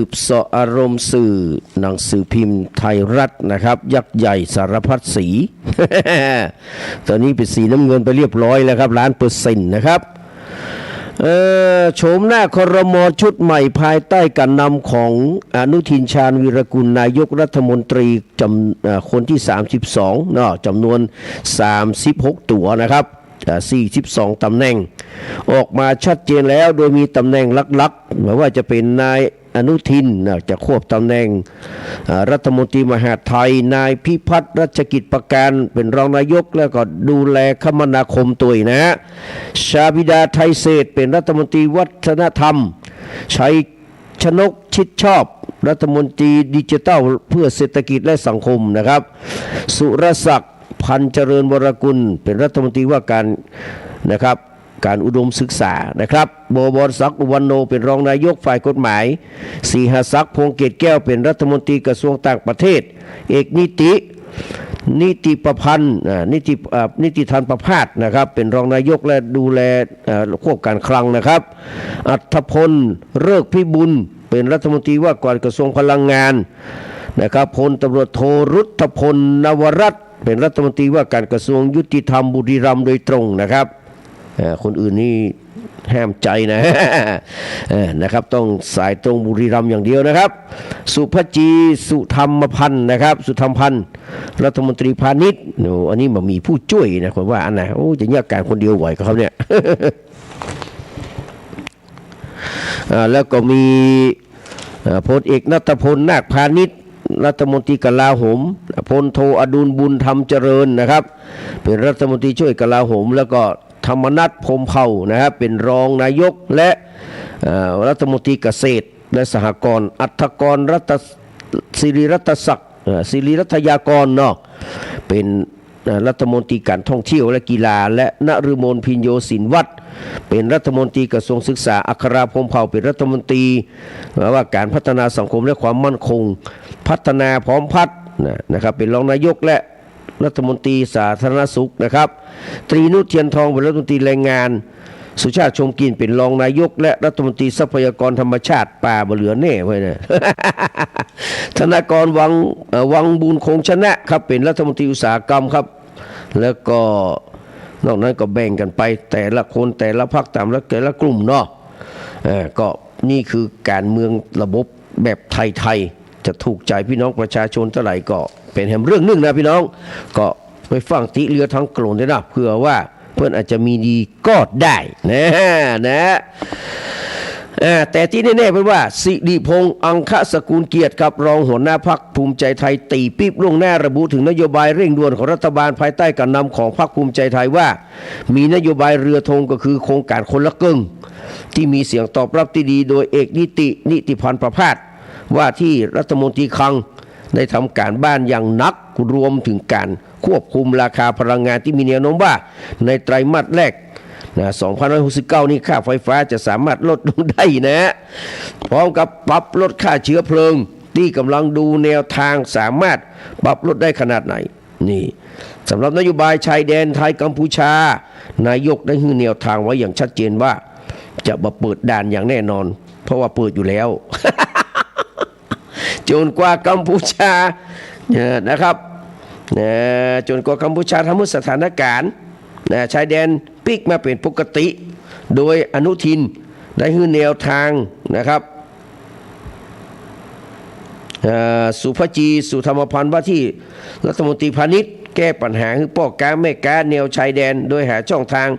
บเสาะอารมณ์สื่อหนังสือพิมพ์ไทยรัฐนะครับยักษ์ใหญ่สารพัดสี ตอนนี้เป็นสีน้ำเงินไปเรียบร้อยแล้วครับ1,000,000%นะครับโฉมหน้าครม.ชุดใหม่ภายใต้การนำของอนุทินชาญวีรกุลนายกรัฐมนตรีคนที่32เนาะจำนวน36ตัวนะครับ42ตำแหน่งออกมาชัดเจนแล้วโดยมีตำแหน่งลักๆไม่ว่าจะเป็นนายอนุทินจะควบตำแหน่งรัฐมนตรีมหาดไทยนายพิพัฒน์รัชกิจประการเป็นรองนายกแล้วก็ดูแลคมนาคมตัวนะฮะชาบิดาไทยเศรษฐ์เป็นรัฐมนตรีวัฒนธรรมชัยชนกชิดชอบรัฐมนตรีดิจิทัลเพื่อเศรษฐกิจและสังคมนะครับสุรศักดิ์พันเจริญวรกุลเป็นรัฐมนตรีว่าการนะครับการอุดมศึกษานะครับบวรศักดิ์อุวันโนเป็นรองนายกฝ่ายกฎหมายสีหศักดิ์พงษ์เกตแก้วเป็นรัฐมนตรีกระทรวงต่างประเทศเอกนิติประพันธ์นิติธันประภาสนะครับเป็นรองนายกและดูแลควบการคลังนะครับอัธพลเลิกพิบุญเป็นรัฐมนตรีว่าการกระทรวงพลังงานนะครับพลตำรวจโทรุทธพลนวรัตน์เป็นรัฐมนตรีว่าการกระทรวงยุติธรรมบุรีรัมย์โดยตรงนะครับคนอื่นนี่ห้ามใจนะ นะครับต้องสายตรงบุรีรัมย์อย่างเดียวนะครับสุภจีสุธรรมพันธ์นะครับสุธรรมพันธ์รัฐมนตรีพาณิชย์อันนี้มันมีผู้ช่วยนะผมว่าอันไหนโอ้จะแยกการคนเดียวไหวกับเขาเนี่ย แล้วก็มีพลเอกณัฐพลนาคพาณิชย์รัฐมนตรีกลาโหมพลโทอดุลบุญธรรมเจริญนะครับเป็นรัฐมนตรีช่วยกลาโหมแล้วก็ธรรมนัสพรหมเผ่านะครับเป็นรองนายกและรัฐมนตรีเกษตรและสหกรณ์อัฐกรศิริรัตศักดิ์ศิริรัตยากรเนาะเป็นรัฐมนตรีการท่องเที่ยวและกีฬาและนฤมลพิญโยศินวัฒน์เป็นรัฐมนตรีกระทรวงศึกษาอัคราพรหมเผ่าเป็นรัฐมนตรีว่าการพัฒนาสังคมและความมั่นคงพัฒนาพร้อมพัฒน์นะครับเป็นรองนายกและรัฐมนตรีสาธารณสุขนะครับตรีนุชเทียนทองเป็นรัฐมนตรีแรงงานสุชาติชมกลิ่นเป็นรองนายกและรัฐมนตรีทรัพยากรธรรมชาติป่าบ่เหลือแน่ไว้นะ ธนากรวังบุญคงชนะครับเป็นรัฐมนตรีอุตสาหกรรมครับแล้วก็นอกนั้นก็แบ่งกันไปแต่ละคนแต่ละพรรคตามแต่ละกลุ่มเนาะก็นี่คือการเมืองระบบแบบไทยๆจะถูกใจพี่น้องประชาชนเท่าไหร่ก็เป็นแห่งเรื่องหนึ่งนะพี่น้องก็ไปฟังติเรือทั้งกลุ่มได้นะเพื่อว่าเพื่อนอาจจะมีดีก็ได้นะแต่ที่แน่ๆเป็นว่าสิริพงษ์อังคสกุลเกียรติครับรองหัวหน้าพรรคภูมิใจไทยตีปิ๊บล่วงหน้าระบุถึงนโยบายเร่งด่วนของรัฐบาลภายใต้การนำของพรรคภูมิใจไทยว่ามีนโยบายเรือธงก็คือโครงการคนละครึ่งที่มีเสียงตอบรับที่ดีโดยเอกนิติพันธ์ประภาสว่าที่รัฐมนตรีคลังได้ทำการบ้านอย่างหนักรวมถึงการควบคุมราคาพลังงานที่มีแนวโน้มว่าในไตรมาสแรก2569นี้ค่าไฟฟ้าจะสามารถลดลงได้นะพร้อมกับปรับลดค่าเชื้อเพลิงที่กำลังดูแนวทางสามารถปรับลดได้ขนาดไหนนี่สำหรับนโยบายชายแดนไทยกัมพูชานายกได้ให้แนวทางไว้อย่างชัดเจนว่าจะมาเปิดด่านอย่างแน่นอนเพราะว่าเปิดอยู่แล้ว จนกว่ากัมพูชานะครับจนกว่ากัมพูชาทำให้สถานการณ์ชายแดนพลิกมาเป็นปกติโดยอนุทินได้ให้แนวทางนะครับสุภจีสุธรรมพันธ์ว่าที่รัฐมนตรีพาณิชย์แก้ปัญหาคือป้องกันแม่ค้าแนวชายแดนโดยหาช่องทาง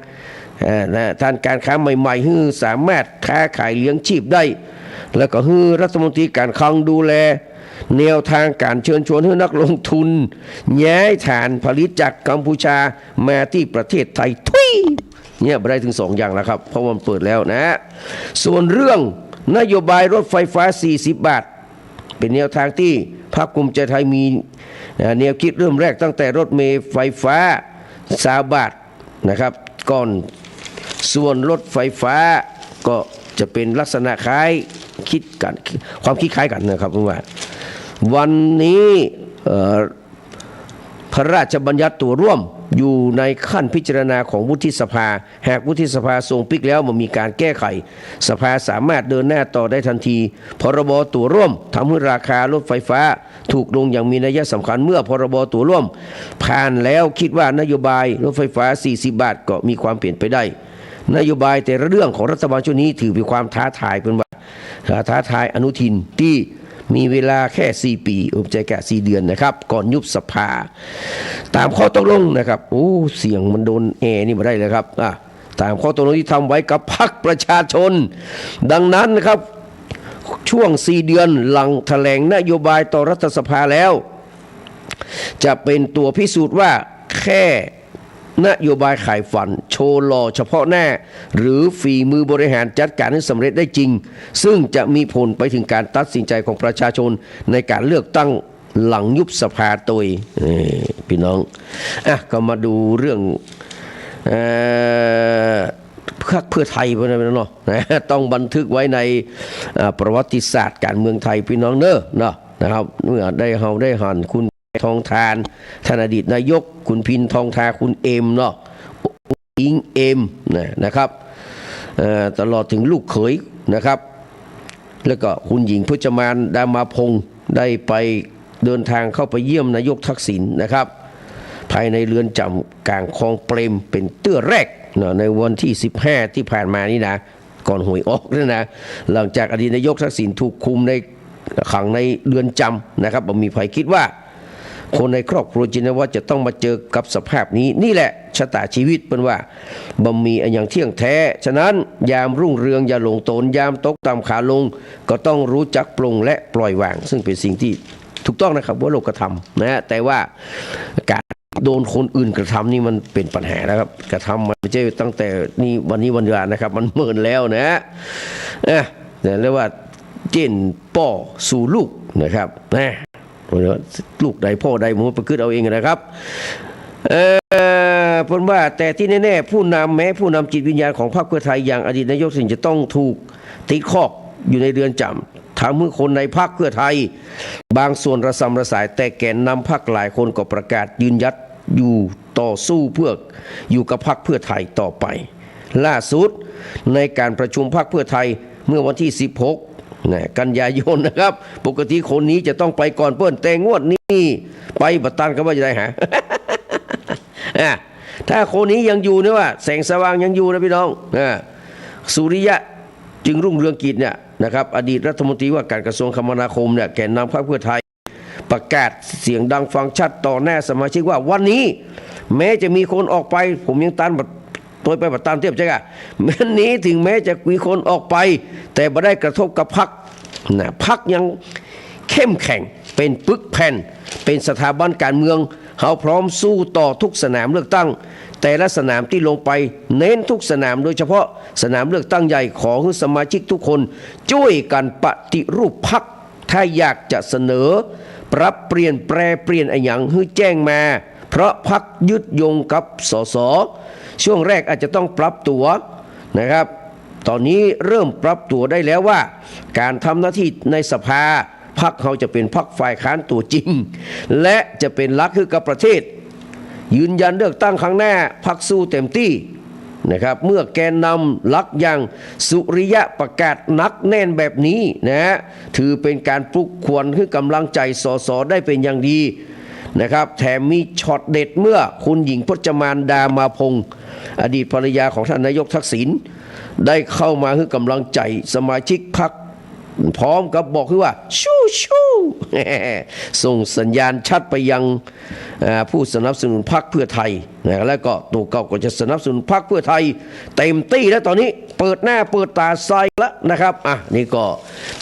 ทางการค้าใหม่ๆให้สามารถค้าขายเลี้ยงชีพได้แล้วก็ให้รัฐมนตรีการคลังดูแลแนวทางการเชิญชวนให้นักลงทุนย้ายฐานผลิตจากกัมพูชามาที่ประเทศไทยทุยเนี่ยไปได้ถึง2อย่างแล้วครับเพราะมันเปิดแล้วนะส่วนเรื่องนโยบายรถไฟฟ้า40 บาทเป็นแนวทางที่พรรคภูมิใจไทยมีแนวคิดเริ่มแรกตั้งแต่รถเมล์ไฟฟ้า20 บาทนะครับก่อนส่วนรถไฟฟ้าก็จะเป็นลักษณะคล้ายคิดกันความคิดคล้ายกันนะครับผมว่าวันนี้ พระราชบัญญัติตัวร่วมอยู่ในขั้นพิจารณาของวุฒิสภาหากวุฒิสภาทรงปิกแล้วมันมีการแก้ไขสภาสามารถเดินหน้าต่อได้ทันทีพรบตัวร่วมทำให้ราคารถไฟฟ้าถูกลงอย่างมีนัยสำคัญเมื่อพรบตัวร่วมผ่านแล้วคิดว่านโยบายรถไฟฟ้า40 บาทก็มีความเปลี่ยนไปได้นโยบายแต่ละเรื่องของรัฐบาลชุดนี้ถือเป็นความท้าทายเป็นว่าท้าทายอนุทินที่มีเวลาแค่4 ปีใจแก่4 เดือนนะครับก่อนยุบสภาตามข้อตกลงนะครับโอ้เสียงมันโดนนี่มาได้เลยครับตามข้อตกลงที่ทำไว้กับพรรคประชาชนดังนั้นนะครับช่วง4 เดือนหลังแถลงนโยบายต่อรัฐสภาแล้วจะเป็นตัวพิสูจน์ว่าแค่นโยบายขายฝันโชว์หล่อเฉพาะหน้าหรือฝีมือบริหารจัดการให้สำเร็จได้จริงซึ่งจะมีผลไปถึงการตัดสินใจของประชาชนในการเลือกตั้งหลังยุบสภาโดยพี่น้องก็มาดูเรื่องพรรคเพื่อไทยไปนะเนาะต้องบันทึกไว้ในประวัติศาสตร์การเมืองไทยพี่น้องเนอะนะครับเมื่อได้หันคุณทองทานท่านอดีตนายกคุณพินทองทาคุณเอ็มเนาะอิงเอ็มนะครับตลอดถึงลูกเขยนะครับแล้วก็คุณหญิงพจมานดามาพงศ์ได้ไปเดินทางเข้าไปเยี่ยมนายกทักษิณนะครับภายในเรือนจำกลางคลองเปรมเป็นเตื้อแรกในวันที่15ที่ผ่านมานี่นะก่อนหวยออกนี่นะหลังจากอดีตนายกทักษิณถูกคุมในขังในเรือนจำนะครับมีใครคิดว่าคนในครอบครัวจินวัตรจะต้องมาเจอกับสภาพนี้นี่แหละชะตาชีวิตเป็นว่าบ่มีอย่างเที่ยงแท้ฉะนั้นยามรุ่งเรืองอย่าหลงตนยามตกต่ำขาลงก็ต้องรู้จักปลงและปล่อยวางซึ่งเป็นสิ่งที่ถูกต้องนะครับว่าโลกกระทำนะแต่ว่าการโดนคนอื่นกระทำนี่มันเป็นปัญหานะครับกระทำมันไม่ใช่ตั้งแต่นี่วันนี้วันเดียวนะครับมันเมินแล้วนะเรียกว่าเจนป่อสู่ลูกนะครับลูกใดพ่อใดมันประพฤติเอาเองนะครับเพราะว่าแต่ที่แน่ๆผู้นำจิตวิญญาณของพรรคเพื่อไทยอย่างอดีตนายกทักษิณจะต้องถูกติดคอกอยู่ในเรือนจำทำให้คนในพรรคเพื่อไทยบางส่วนระสำระสายแต่แกนนำพรรคหลายคนก็ประกาศยืนยัดอยู่ต่อสู้เพื่ออยู่กับพรรคเพื่อไทยต่อไปล่าสุดในการประชุมพรรคเพื่อไทยเมื่อวันที่16กันยายนนะครับปกติคนนี้จะต้องไปก่อนเปิ้นแต่งวดนี้ไปบัตรตันก็ว่าจะได้หา ถ้าคนนี้ยังอยู่นะว่าแสงสว่างยังอยู่นะพี่น้องสุริยะจึงรุ่งเรืองกิจเนี่ยนะครับอดีตรัฐมนตรีว่าการกระทรวงคมนาคมเนี่ยแกนนำพรรคเพื่อไทยประกาศเสียงดังฟังชัดต่อหน้าสมาชิกว่าวันนี้แม้จะมีคนออกไปผมยังตันตัวไปบัตรตามเทียบใช่ไหมแม้นี้ถึงแม้จะมีคนออกไปแต่ไม่ได้กระทบกับพรรคพรรคยังเข้มแข็งเป็นปึกแผ่นเป็นสถาบันการเมืองเขาพร้อมสู้ต่อทุกสนามเลือกตั้งแต่ละสนามที่ลงไปเน้นทุกสนามโดยเฉพาะสนามเลือกตั้งใหญ่ขอให้สมาชิกทุกคนช่วยกันปฏิรูปพรรคถ้าอยากจะเสนอปรับเปลี่ยนแปรเปลี่ยนอะไรอย่างให้แจ้งมาเพราะพรรคยึดโยงกับสสช่วงแรกอาจจะต้องปรับตัวนะครับตอนนี้เริ่มปรับตัวได้แล้วว่าการทำหน้าที่ในสภาพรรคเขาจะเป็นพรรคฝ่ายค้านตัวจริงและจะเป็นหลักคือกับประเทศยืนยันเลือกตั้งครั้งหน้าพรรคสู้เต็มที่นะครับเมื่อแกนนำหลักอย่างสุริยะประกาศนักแน่นแบบนี้นะถือเป็นการปลุกขวัญให้กำลังใจสสได้เป็นอย่างดีนะครับแถมมีช็อตเด็ดเมื่อคุณหญิงพจมานดามาพงศ์อดีตภรรยาของท่านนายกทักษิณได้เข้ามาให้กำลังใจสมาชิกพรรคพร้อมกับบอกว่าชู้ส่งสัญญาณชัดไปยังผู้สนับสนุนพรรคเพื่อไทยนะแล้วก็ตัวเก่าก็จะสนับสนุนพรรคเพื่อไทยเต็มที่แล้วตอนนี้เปิดหน้าเปิดตาใส่แล้วนะครับนี่ก็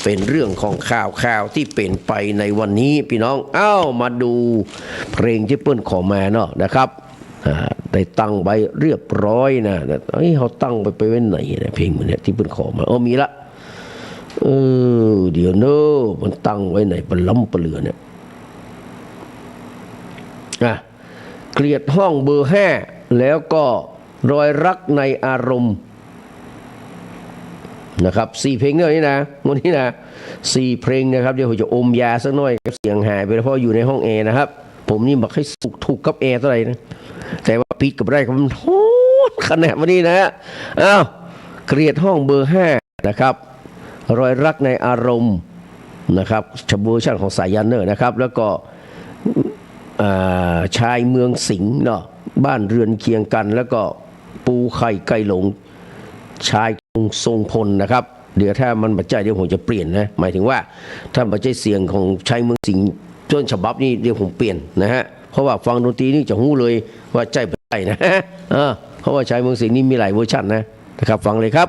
เป็นเรื่องของข่าวที่เป็นไปในวันนี้พี่น้องมาดูเพลงที่เปิ้ลขอมาเนาะนะครับได้ตั้งไว้เรียบร้อยนะเขาตั้งไปไว้ไหนนะเพลงมันเนี่ยที่เปิ้ลขอมามีละเดี๋ยวเนอะมันตั้งไว้ไหนปล้ำปเลือเนี่ยเกลียดห้องเบอร์5แล้วก็รอยรักในอารมณ์นะครับ4เพลงเนี่ยนี่นะวันนี้นะ4เพลงนะครับเดี๋ยวผมจะอมยาสักหน่อยเสียงหายไปแล้วเพราะอยู่ในห้องแอร์นะครับ ผมนี่บอกให้ถูกกับแอร์เท่าไหร่นะแต่ว่าปิดกับไรครับมันโหดขนาดวันนี้นะฮะอ้าวเกลียดห้องเบอร์5นะครับรอยรักในอารมณ์นะครับชเวอร์ชันของสายยันเนอร์นะครับแล้วก็ชายเมืองสิงห์เนาะบ้านเรือนเคียงกันแล้วก็ปูไข่ไก่หลงชายทรงพลนะครับเดี๋ยวถ้ามันบัจจัยเดี๋ยวผมจะเปลี่ยนนะหมายถึงว่าถ้าบัจจัยเสียงของชายเมืองสิงห์ต้นฉบับนี้เดี๋ยวผมเปลี่ยนนะฮะเพราะว่าฟังดนตรีนี่จะหู้เลยว่าใจบัจจัยนะเพราะว่าชายเมืองสิงห์นี่มีหลายเวอร์ชันนะครับฟังเลยครับ